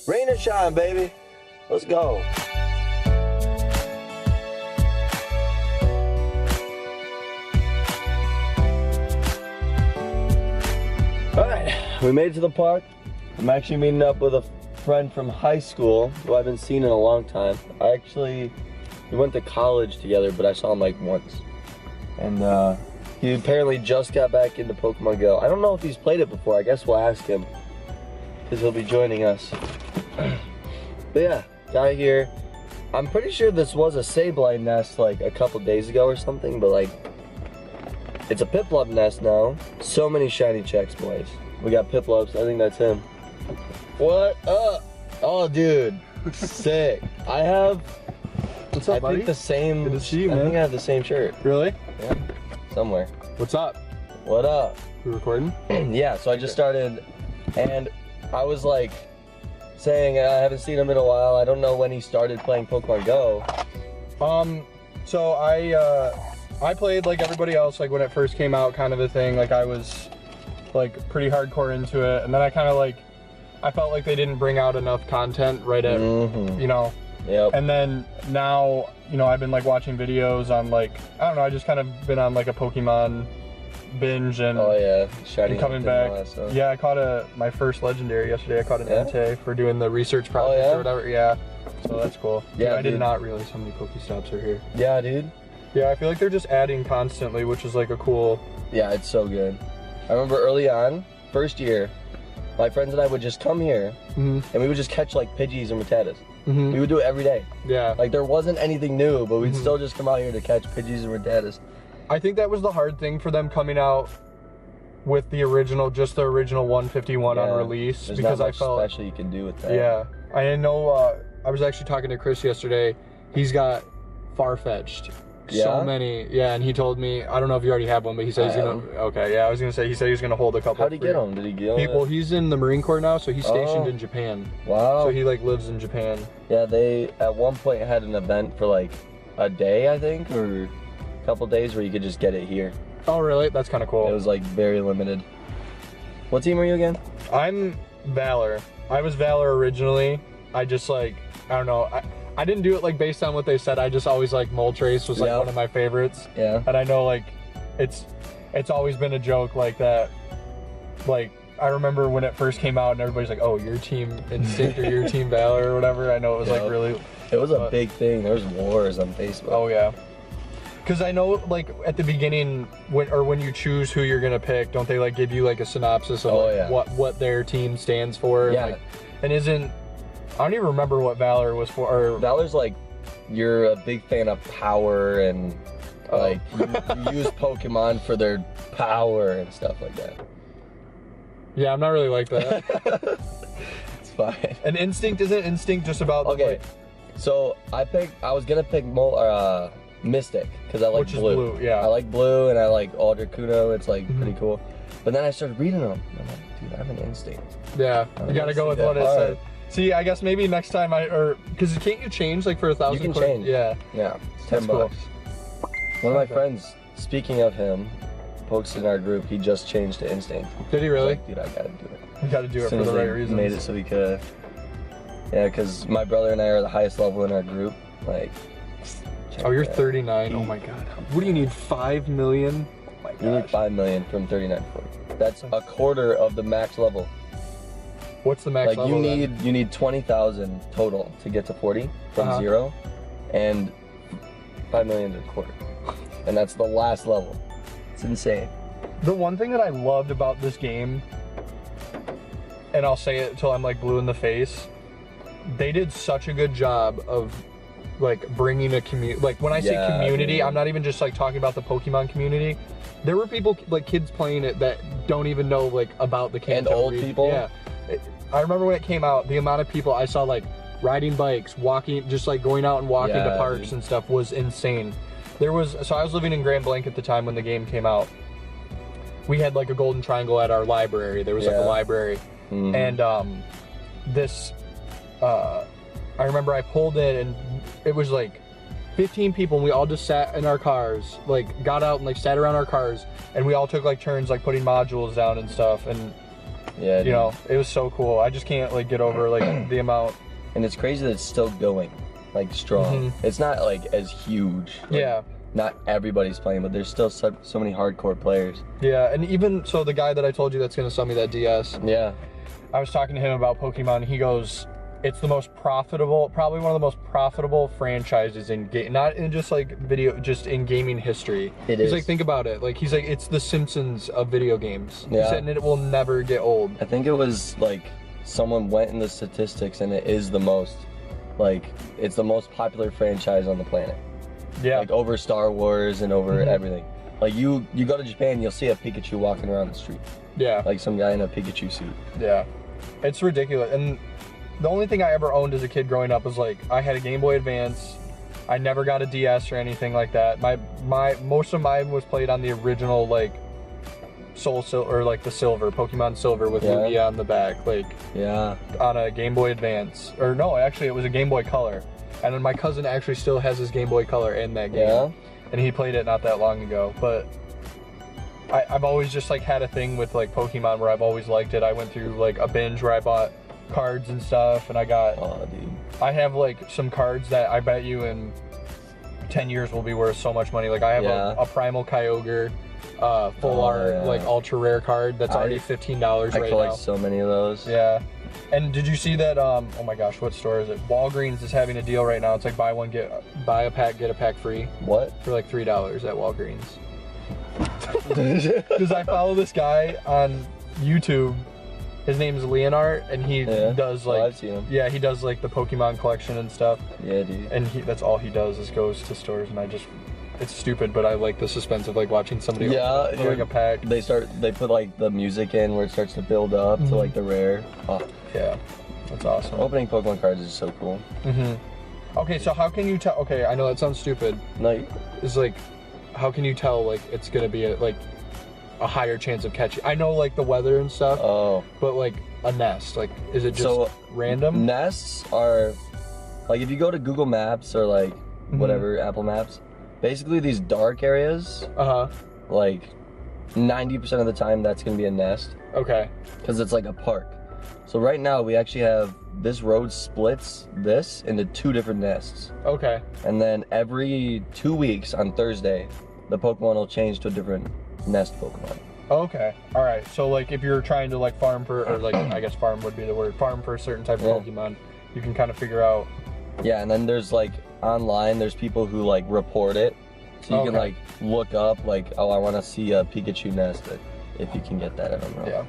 Rain or shine, baby. Let's go. Alright, we made it to the park. I'm actually meeting up with a friend from high school who I haven't seen in a long time. We went to college together, but I saw him like once. And he apparently just got back into Pokemon Go. I don't know if he's played it before. I guess we'll ask him, because he'll be joining us. But yeah, got here. I'm pretty sure this was a Sableye nest like a couple days ago or something, but like, it's a Piplup nest now. So many shiny checks, boys. We got Piplups. I think that's him. What up? Oh, dude, sick. I have. What's up, buddy? I think the same. Good to see you, man. I think I have the same shirt. Really? Yeah. Somewhere. What's up? What up? You recording? Yeah. So I just started, and I was like saying I haven't seen him in a while. I don't know when he started playing Pokemon Go. So I played like everybody else, like when it first came out, kind of a thing. Like I was like pretty hardcore into it, and then I kind of like, I felt like they didn't bring out enough content right at, you know. Yep. And then now, you know, I've been like watching videos on like, I don't know, I just kind of been on like a Pokemon binge and, oh yeah, shiny coming back. Yeah, I caught my first legendary yesterday. I caught an Entei for doing the research project or whatever. Yeah, so that's cool. Yeah, dude, I did not realize how many Pokestops are here. Yeah, dude. Yeah, I feel like they're just adding constantly, which is like a cool. Yeah, it's so good. I remember early on, first year, my friends and I would just come here, and we would just catch like Pidgeys and Rattatas. We would do it every day. Yeah. Like there wasn't anything new, but we'd still just come out here to catch Pidgeys and Rattatas. I think that was the hard thing for them coming out with the original, just the original 151 on release. There's because not much I felt special you can do with that. Yeah. I know, I was actually talking to Chris yesterday. He's got Farfetch'd. So many, and he told me, I don't know if you already have one, but he said he's gonna, okay, yeah, I was gonna say, he said he's gonna hold a couple. How'd he get them? Did he get them? Well, he's in the Marine Corps now, so he's stationed in Japan. Wow. So he like lives in Japan. Yeah, they at one point had an event for like a day, I think, or a couple days where you could just get it here. Oh, really? That's kind of cool. It was like very limited. What team are you again? I'm Valor. I was Valor originally. I just like, I don't know. I didn't do it like based on what they said. I just always like Moltres was like one of my favorites. Yeah. And I know like it's always been a joke like that. Like I remember when it first came out and everybody's like, oh, your team Instinct or your team Valor or whatever. I know it was like really. It was a big thing. There was wars on Facebook. Oh yeah. Because I know like at the beginning when you choose who you're gonna pick, don't they like give you like a synopsis of what their team stands for? Yeah. Like, and isn't. I don't even remember what Valor was for. Or Valor's like, you're a big fan of power and like you use Pokemon for their power and stuff like that. Yeah, I'm not really like that. It's fine. And Instinct, isn't Instinct just about okay? So I was gonna pick Mystic because I like blue. Yeah. I like blue and I like Articuno. It's like pretty cool. But then I started reading them. And I'm like, dude, I have an Instinct. Yeah, you gotta go with what it said. See, I guess maybe next time because can't you change like for 1,000? You can change. Yeah. Yeah. $10. Cool. One of my friends, speaking of him, posted in our group. He just changed to Instinct. Did he really? Like, dude, I gotta do it. You gotta do it for the right reasons. Made it so we could. Yeah, because my brother and I are the highest level in our group. Like. Oh, you're 39. Oh my god. What do you need? 5 million? Oh my god. You need 5 million from 39 to 40. That's a quarter of the max level. What's the max level? Like you need 20,000 total to get to 40 from 0, and 5 million is a quarter, and that's the last level. It's insane. The one thing that I loved about this game, and I'll say it until I'm like blue in the face, they did such a good job of like bringing a community. Like when I say community, I'm not even just like talking about the Pokemon community. There were people like kids playing it that don't even know like about the game. And old people. Yeah. I remember when it came out, the amount of people I saw like riding bikes, walking, just like going out and walking to parks and stuff was insane. So I was living in Grand Blanc at the time when the game came out. We had like a golden triangle at our library. There was like a library. And I remember I pulled in and it was like 15 people and we all just sat in our cars, like got out and like sat around our cars and we all took like turns like putting modules down and stuff. And Yeah, you know, it was so cool. I just can't like get over like the amount. And it's crazy that it's still going, like strong. It's not like as huge. Like, yeah. Not everybody's playing, but there's still so many hardcore players. Yeah, and even so, the guy that I told you that's gonna sell me that DS. Yeah. I was talking to him about Pokemon. He goes, it's the most profitable, probably one of the most profitable franchises in game, not in just like video, just in gaming history. He's like, think about it. Like, he's like, it's the Simpsons of video games. Yeah. He said, and it will never get old. I think it was like someone went in the statistics, and it is the most, like, it's the most popular franchise on the planet. Yeah. Like over Star Wars and over everything. Like you go to Japan, you'll see a Pikachu walking around the street. Yeah. Like some guy in a Pikachu suit. Yeah. It's ridiculous. And the only thing I ever owned as a kid growing up was like, I had a Game Boy Advance. I never got a DS or anything like that. Most of mine was played on the original like or like the Silver, Pokemon Silver with Lugia on the back, like on a Game Boy Advance. Or no, actually it was a Game Boy Color. And then my cousin actually still has his Game Boy Color in that game. Yeah. And he played it not that long ago. But I've always just like had a thing with like Pokemon where I've always liked it. I went through like a binge where I bought cards and stuff, and I got I have like some cards that I bet you in 10 years will be worth so much money. Like I have a Primal Kyogre full art like ultra rare card that's already $15 right now. I collect so many of those. Yeah. And did you see that oh my gosh, what store is it? Walgreens is having a deal right now. It's like buy a pack, get a pack free. What? For like $3 at Walgreens. Because I follow this guy on YouTube. His name is Leonard, and he does like I've seen him. Yeah, he does like the Pokemon collection and stuff. Yeah, dude. And that's all he does is goes to stores, and it's stupid, but I like the suspense of like watching somebody open like a pack. They put like the music in where it starts to build up to like the rare. Oh. Yeah, that's awesome. Opening Pokemon cards is so cool. Okay, so how can you tell? Okay, I know that sounds stupid. No. It's like, how can you tell like it's gonna be a higher chance of catching? I know like the weather and stuff. Oh. But like a nest, like is it just random? Nests are like if you go to Google Maps or like whatever Apple Maps, basically these dark areas. Like 90% of the time that's gonna be a nest. Okay. Because it's like a park. So right now we actually have this road splits this into 2 different nests. Okay. And then every 2 weeks on Thursday, the Pokemon will change to a different nest Pokemon. Okay. All right. So like if you're trying to like farm for, or like I guess farm would be the word, farm for a certain type of Pokemon, you can kind of figure out. Yeah, and then there's like online, there's people who like report it. So you can like look up like, oh, I want to see a Pikachu nest, if you can get that, I don't know. Yeah.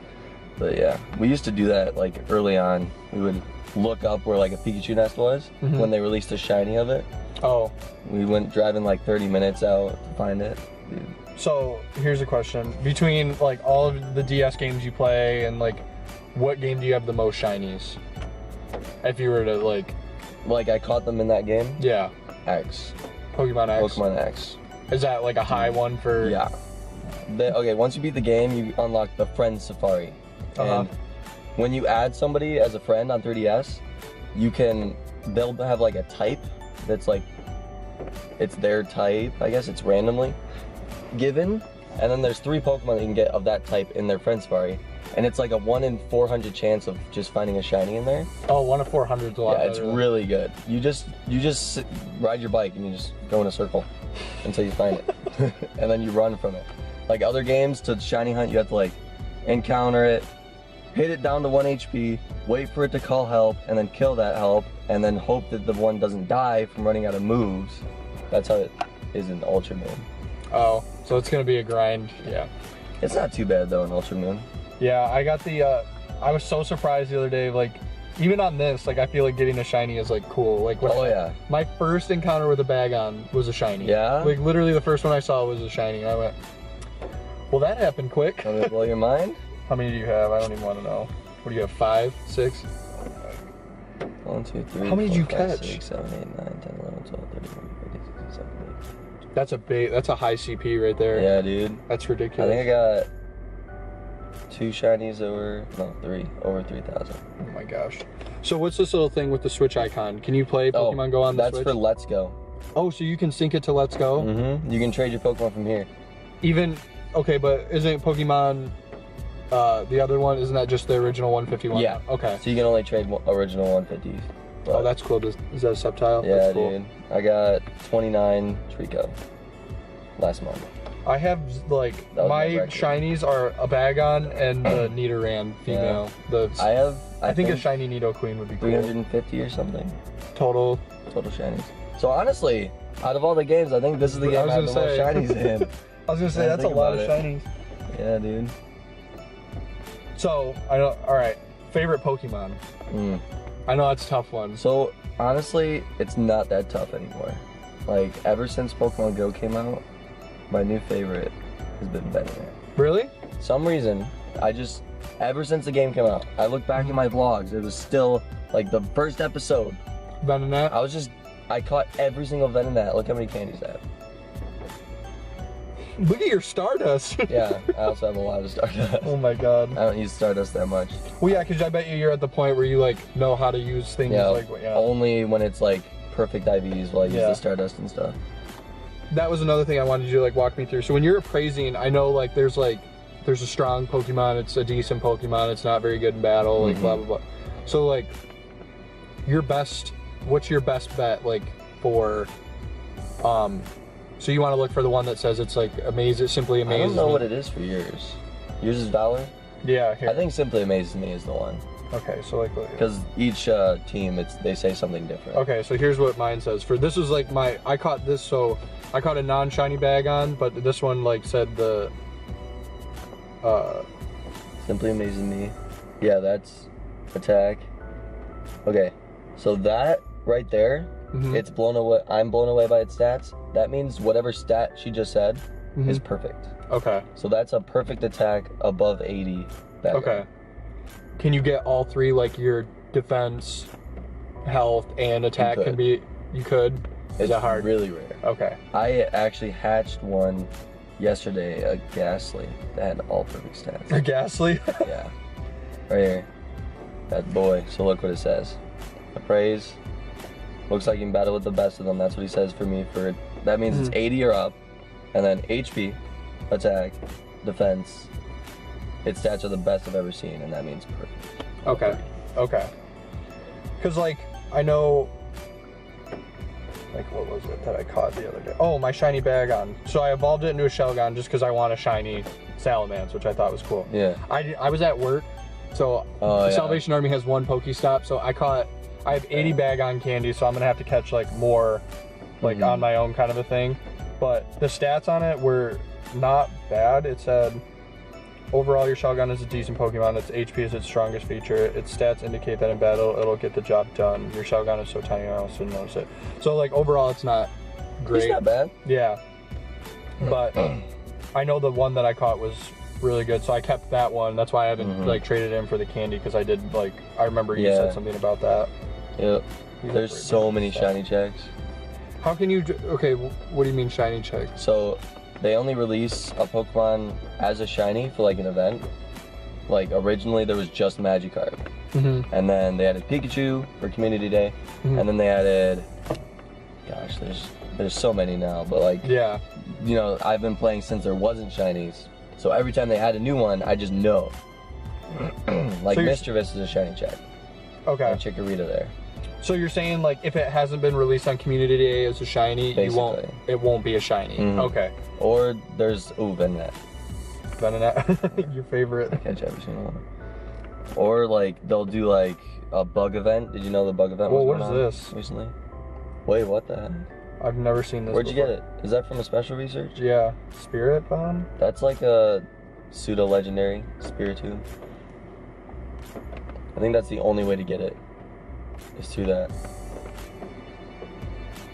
But yeah, we used to do that like early on. We would look up where like a Pikachu nest was when they released a shiny of it. Oh. We went driving like 30 minutes out to find it. Dude. So here's a question. Between like all of the DS games you play and like what game do you have the most shinies? If you were to like I caught them in that game? Yeah. X. Pokemon X? Pokemon X. Is that like a high one for? Yeah. Okay, once you beat the game, you unlock the Friend Safari. And when you add somebody as a friend on 3DS, they'll have like a type that's like, it's their type, I guess it's randomly given. And then there's 3 Pokemon that you can get of that type in their Friend Safari. And it's like a 1 in 400 chance of just finding a shiny in there. Oh, 1 in 400 is a lot. Yeah, it's really good. You just ride your bike and you just go in a circle until you find it. And then you run from it. Like other games, to shiny hunt, you have to like encounter it, hit it down to 1 HP, wait for it to call help, and then kill that help, and then hope that the one doesn't die from running out of moves. That's how it is in Ultra Moon. Oh, so it's gonna be a grind, yeah. It's not too bad though in Ultra Moon. Yeah, I got I was so surprised the other day, like, even on this, like, I feel like getting a shiny is like cool. Like, my first encounter with a Bagon was a shiny. Yeah? Like, literally the first one I saw was a shiny, and I went, well, that happened quick. Does it blow your mind? How many do you have? I don't even want to know. What do you have, 5, 6? 1, 2, 3, how many did you catch? 6, 7, 8, 9, 10, 11, 12, 13, 14, 15, 16, 17, 18. That's a high CP right there. Yeah, dude. That's ridiculous. I think I got 2 shinies over 3,000. Oh my gosh. So what's this little thing with the Switch icon? Can you play Pokemon Go on the Switch? That's for Let's Go. Oh, so you can sync it to Let's Go? Mm-hmm. You can trade your Pokemon from here. Okay, but isn't Pokemon the other one, isn't that just the original 151? Yeah. Okay. So you can only trade original 150s. Oh, that's cool. Is that a subtile? Yeah, that's cool. dude. I got 29 Trico last month. I have, like, my shinies are a Bagon and the Nidoran female. Yeah. I think a shiny Nidoqueen would be cool. 350 or something. Total shinies. So honestly, out of all the games, I think this is the game I have the most shinies in. I was gonna say, that's a lot of shinies. Yeah, dude. So, alright, favorite Pokemon. I know that's a tough one. So, honestly, it's not that tough anymore. Like, ever since Pokemon Go came out, my new favorite has been Venonat. Really? Some reason, ever since the game came out, I look back at my vlogs, it was still, like, the first episode. Venonat? I caught every single Venonat. Look how many candies I have. Look at your Stardust. Yeah, I also have a lot of Stardust. Oh my god. I don't use Stardust that much. Well, yeah, because I bet you're at the point where you, like, know how to use things only when it's, like, perfect IVs will I use the Stardust and stuff. That was another thing I wanted you to, like, walk me through. So when you're appraising, I know, like, there's a strong Pokemon, it's a decent Pokemon, it's not very good in battle, like, blah, blah, blah. So, like, what's your best bet, like, for, so you want to look for the one that says it's, like, simply amazes me? I don't know what it is for yours. Yours is Valor? Yeah, here. I think Simply Amazes Me is the one. Okay, so, like, because each team, they say something different. Okay, so here's what mine says. This is, like, I caught a non-shiny Bagon, but this one, like, said the, Simply Amazing Me. Yeah, that's attack. Okay, so that right there, it's blown away. I'm blown away by its stats. That means whatever stat she just said is perfect. Okay. So that's a perfect attack above 80. Okay. Can you get all three, like your defense, health, and attack can be? You could. Is that hard? Really rare. Okay. I actually hatched one yesterday, a Ghastly, that had all perfect stats. A Ghastly? Yeah. Right here. That boy. So look what it says. Appraise. Looks like you can battle with the best of them. That's what he says for me. That means it's 80 or up. And then HP, attack, defense. Its stats are the best I've ever seen, and that means perfect. Okay. Okay. Because, like, I know, like, what was it that I caught the other day? Oh, my shiny Bagon. So I evolved it into a Shelgon just because I want a shiny Salamence, which I thought was cool. Yeah. I was at work, so the Salvation Army has one Pokestop, so I have 80 Bagon candies, so I'm going to have to catch, like, more, like, on my own kind of a thing. But the stats on it were not bad. It said, overall, your Shelgon is a decent Pokemon. Its HP is its strongest feature. Its stats indicate that in battle, it'll get the job done. Your Shelgon is so tiny, I almost didn't notice it. So, like, overall, it's not great. It's not bad. Yeah. But I know the one that I caught was really good, so I kept that one. That's why I haven't, like, traded in for the candy, because I did, like, I remember you said something about that. Yep. There's so many shiny checks. How can you, okay, what do you mean shiny checks? So, they only release a Pokemon as a shiny for, like, an event. Like, originally there was just Magikarp. And then they added Pikachu for Community Day. And then they added, gosh, there's so many now, but, like, you know, I've been playing since there wasn't shinies. So every time they had a new one, I just know. Like, so Mischievous is a shiny check. Okay. And Chikorita there. So you're saying, like, if it hasn't been released on Community Day as a shiny, it won't be a shiny. Okay. Or there's Venonat. Venonat, your favorite. I catch every single one. Or, like, they'll do, like, a bug event. Did you know the bug event was going on this recently? Wait, what the heck? I've never seen this Where'd you get it? Is that from a special research? Yeah. Spirit Bomb? That's like a pseudo-legendary Spiritomb. I think that's the only way to get it. Is through that.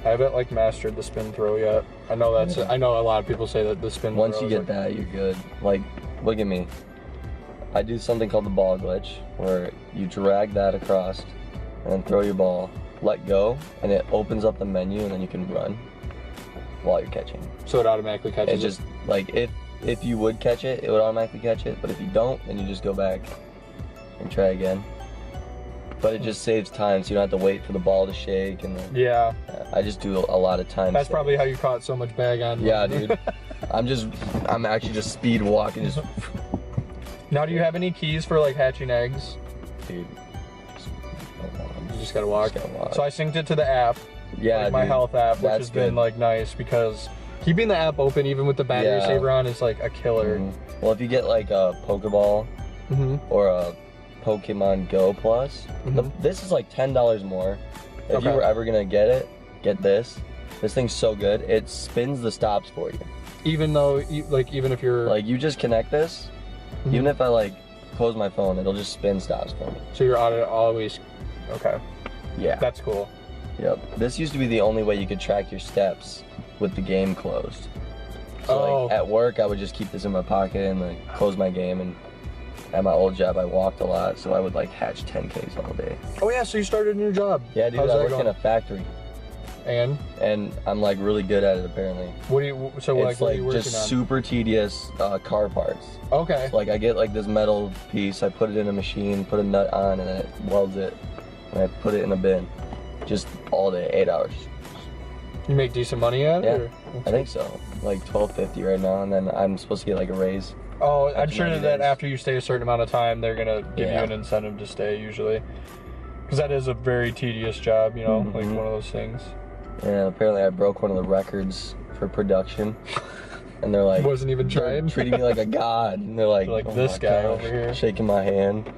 I haven't, like, mastered the spin throw yet. I know I know a lot of people say that the spin Once you get that, you're good. Like, look at me. I do something called the ball glitch, where you drag that across and then throw your ball, let go, and it opens up the menu, and then you can run while you're catching. So it automatically catches it? It's just, like, if you would catch it, it would automatically catch it, but if you don't, then you just go back and try again. But it just saves time, so you don't have to wait for the ball to shake. And then, I just do a lot of time. That's probably how you caught so much Bagon. Yeah, dude. I'm actually just speed walking. Now, do you have any keys for like hatching eggs? Dude, you just gotta walk. So I synced it to the app. Yeah, like my health app, which has been like nice because keeping the app open even with the battery saver on is like a killer. Well, if you get like a Pokeball or a Pokemon Go Plus, this is like $10 more. If you were ever gonna get it, get this. This thing's so good. It spins the stops for you. Even though, even if you're like, you just connect this. Even if I like close my phone, it'll just spin stops for me. So you're always okay. Yeah. That's cool. Yep. This used to be the only way you could track your steps with the game closed. So like at work, I would just keep this in my pocket and like close my game. And at my old job, I walked a lot, so I would like hatch 10Ks all day. Oh yeah, so you started a new job. Yeah, dude. I work in a factory. And I'm like really good at it apparently. What are you what are you working just on? Super tedious car parts. Okay. So, like I get like this metal piece, I put it in a machine, put a nut on, and then it welds it, and I put it in a bin, just all day, 8 hours. You make decent money at it? Yeah, I think so. Like $12.50 right now, and then I'm supposed to get like a raise. Oh, I'm sure that after you stay a certain amount of time, they're gonna give you an incentive to stay usually, because that is a very tedious job, you know, like one of those things. Yeah, apparently I broke one of the records for production. And they're like... Wasn't even trying? Treating me like a god. And they're like, oh this guy over here. Shaking my hand.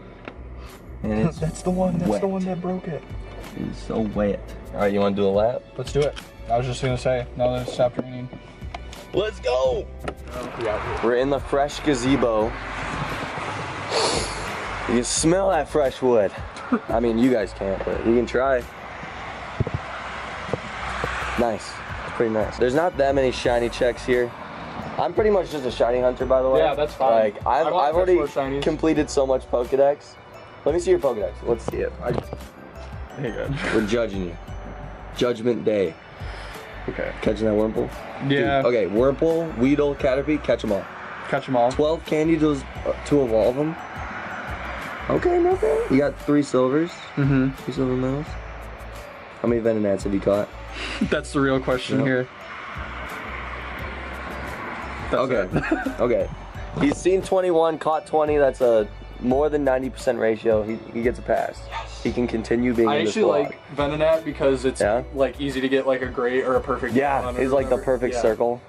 And it's that's the one that broke it. It's so wet. Alright, you want to do a lap? Let's do it. I was just going to say, now that it stopped raining. Let's go! We're in the fresh gazebo. You can smell that fresh wood. I mean, you guys can't, but you can try. Nice. Pretty nice. There's not that many shiny checks here. I'm pretty much just a shiny hunter, by the way. Yeah, that's fine. Like, I've already completed so much Pokedex. Let me see your Pokedex. Let's see it. Here you go. We're judging you. Judgment Day. Okay. Catching that Wurmple? Yeah. Dude, okay, Wurmple, Weedle, Caterpie, catch them all. Catch them all. 12 candy to evolve them. Okay, no bad. You got 3 silvers. 3 silver medals. How many Venonats have you caught? That's the real question here. Okay. Okay. He's seen 21, caught 20. That's a more than 90% ratio. He gets a pass. Yes. He can continue being in this vlog. I actually like Venonat because it's like easy to get like a great or a perfect. Yeah, he's like the perfect circle.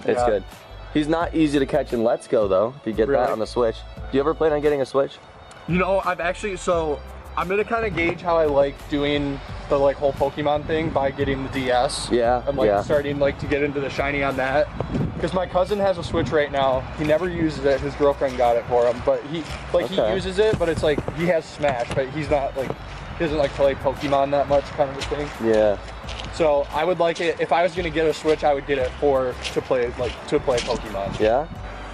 It's good. He's not easy to catch in Let's Go though. If you get that on the Switch. Do you ever plan on getting a Switch? You know, I've actually I'm gonna kind of gauge how I like doing the like whole Pokemon thing by getting the DS. Yeah. I'm like starting like to get into the shiny on that. Because my cousin has a Switch right now. He never uses it. His girlfriend got it for him. But he uses it, but it's like he has Smash, but he's not like he doesn't like play Pokemon that much kind of a thing. Yeah. So I would like it if I was gonna get a Switch, I would get it to play Pokemon. Yeah.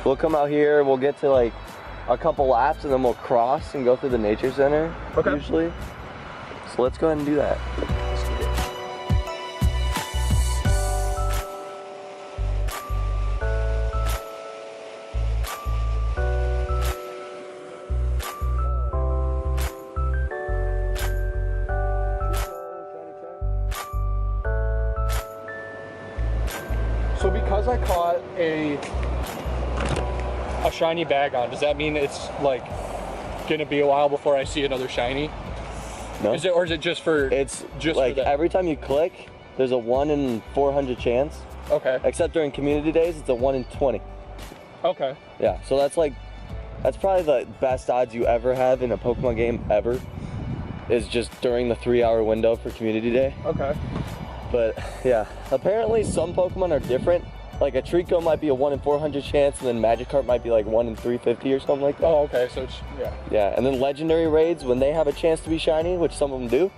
We'll come out here, we'll get to like a couple laps and then we'll cross and go through the nature center usually. So let's go ahead and do that. So because I caught a shiny bag on, does that mean it's like gonna be a while before I see another shiny? No. Is it just for? It's just like for every time you click, there's a 1 in 400 chance. Okay. Except during community days, it's a 1 in 20. Okay. Yeah. So that's probably the best odds you ever have in a Pokemon game ever. Is just during the 3-hour window for community day. Okay. But yeah, apparently some Pokemon are different. Like a Trico might be a 1 in 400 chance, and then Magikarp might be like 1 in 350 or something like that. Oh, okay, so it's, yeah, and then legendary raids, when they have a chance to be shiny, which some of them do.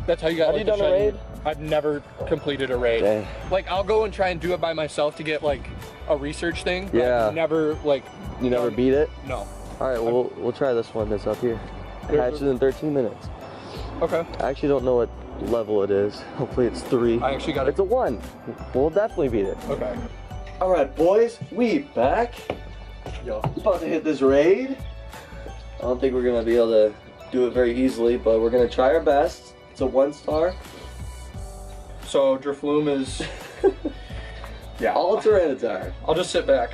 That's how you got. Have you done a raid? I've never completed a raid. Dang. Like I'll go and try and do it by myself to get like a research thing. But I've never like. You never beat it? No. All right, well we'll try this one that's up here. It hatches in 13 minutes. Okay. I actually don't know what level it is. Hopefully it's 3. I actually got it. It's a 1. We'll definitely beat it. Okay. All right, boys, we back. Yo. About to hit this raid. I don't think we're gonna be able to do it very easily, but we're gonna try our best. It's a 1-star. So Drifloon is. Yeah. All Tyranitar. I'll just sit back.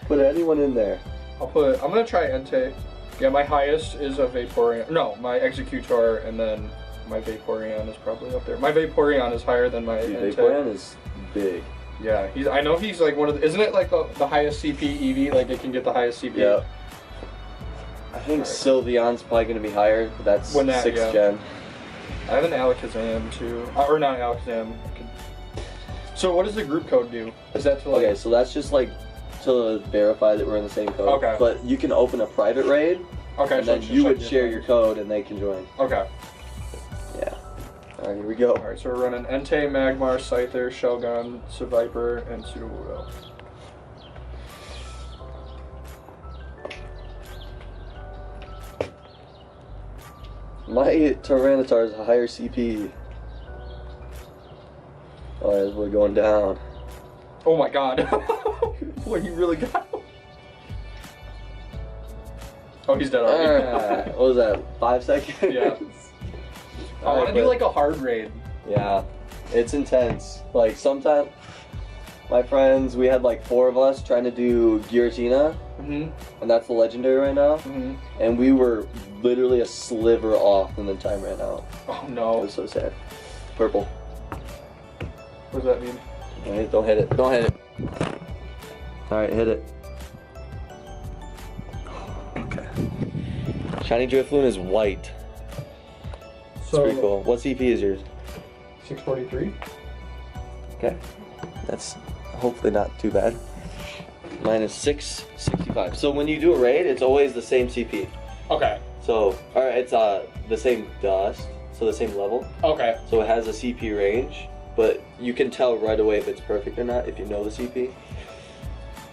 Put anyone in there. I'm gonna try Entei. Yeah, my highest is a Vaporeon. No, my Executor, and then my Vaporeon is probably up there. My Vaporeon is higher than my Entei. Vaporeon is big. Yeah, I know he's like one of the, isn't it like the highest CP EV? Like it can get the highest CP? Yeah. I think Sylveon's probably going to be higher, but that's 6th gen. I have an Alakazam too. Or not Alakazam. So what does the group code do? Is that to like... Okay, so that's just like to verify that we're in the same code. Okay. But you can open a private raid. Okay, and then you would share your code and they can join. Okay. Yeah. Alright, here we go. Alright, so we're running Entei, Magmar, Scyther, Shogun, Seviper, and Sudowoodo. My Tyranitar is a higher CP. Oh, we're going down. Oh my god. Boy, he really got him. Oh, he's dead already. What was that, 5 seconds? Yeah. I want to do like a hard raid. Yeah, it's intense. Like sometimes, my friends, we had like 4 of us trying to do Giratina, and that's the legendary right now, and we were literally a sliver off and then time ran out. Oh no. It was so sad. Purple. What does that mean? Alright, don't hit it. Don't hit it. Alright, hit it. Okay. Shiny Drifloon is white. So, pretty cool. What CP is yours? 643. Okay. That's hopefully not too bad. Mine is 665. So when you do a raid, it's always the same CP. Okay. So, alright, it's the same dust, so the same level. Okay. So it has a CP range, but you can tell right away if it's perfect or not if you know the CP.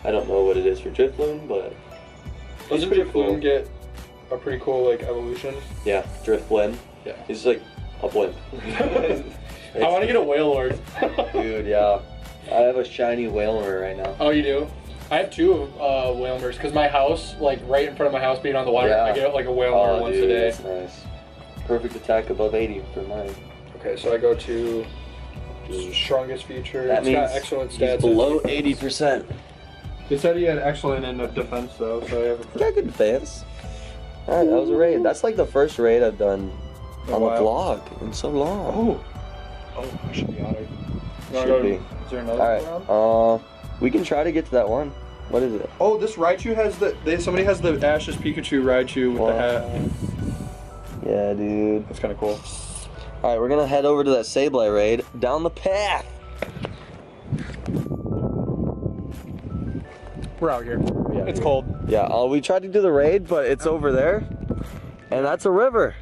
I don't know what it is for Drifloon, but doesn't Drifloon get a pretty cool like evolution? Yeah, Drifloon. Yeah. He's like a blimp. I want to get a Wailord. Dude, yeah. I have a shiny Wailmer right now. Oh, you do? I have 2 Wailmers because my house, like right in front of my house being on the water, I get like a Wailmer once a day. That's nice. Perfect attack above 80 for mine. Okay, so I go to strongest feature. That it's means got excellent stats. below 80%. They said he had excellent in defense though, so I have a got good defense. Alright, that was a raid. That's like the first raid I've done on the vlog in so long. Oh, I should be honored. Should be. Is there another round? Alright, we can try to get to that one. What is it? Oh, this Raichu has somebody has the Ash's Pikachu Raichu with the hat. Yeah, dude. That's kind of cool. Alright, we're gonna head over to that Sableye raid down the path. We're out here. Yeah, it's cold. Yeah, we tried to do the raid, but it's over there. And that's a river.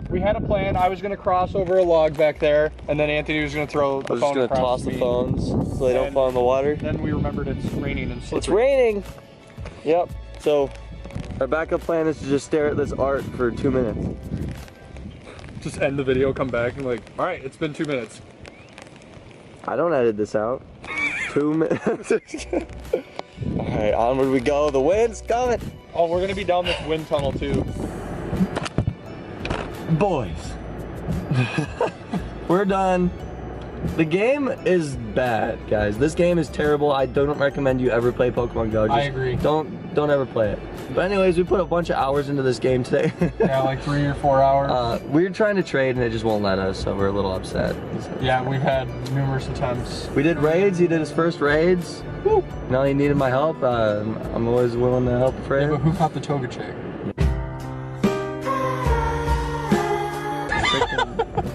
We had a plan. I was going to cross over a log back there, and then Anthony was going to throw the phone across. I was just going to toss the phones so they don't fall in the water. Then we remembered it's raining and slippery. It's raining! Yep. So, our backup plan is to just stare at this art for 2 minutes. Just end the video, come back, and like, alright, it's been 2 minutes. I don't edit this out. 2 minutes. Alright, onward we go. The wind's coming. Oh, we're gonna be down this wind tunnel too. Boys. We're done. The game is bad, guys. This game is terrible. I don't recommend you ever play Pokemon Go. I agree. Don't ever play it. But anyways, we put a bunch of hours into this game today. Yeah, like 3 or 4 hours. We're trying to trade and it just won't let us, so we're a little upset. Yeah, we've had numerous attempts. We did raids. He did his first raids. Woo. Now he needed my help. I'm always willing to help a friend. Yeah, but who caught the toga chick?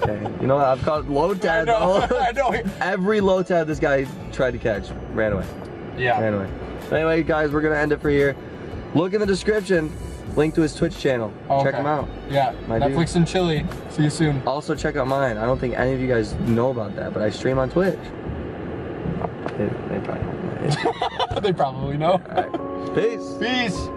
Okay. You know what? I've caught Lotad. I know. Every Lotad this guy tried to catch ran away. Yeah. Ran away. But anyway, guys, we're gonna end it for here. Look in the description. Link to his Twitch channel. Okay. Check him out. Yeah. Netflix and chili. See you soon. Also check out mine. I don't think any of you guys know about that, but I stream on Twitch. They probably know. They probably know. All right. Peace. Peace.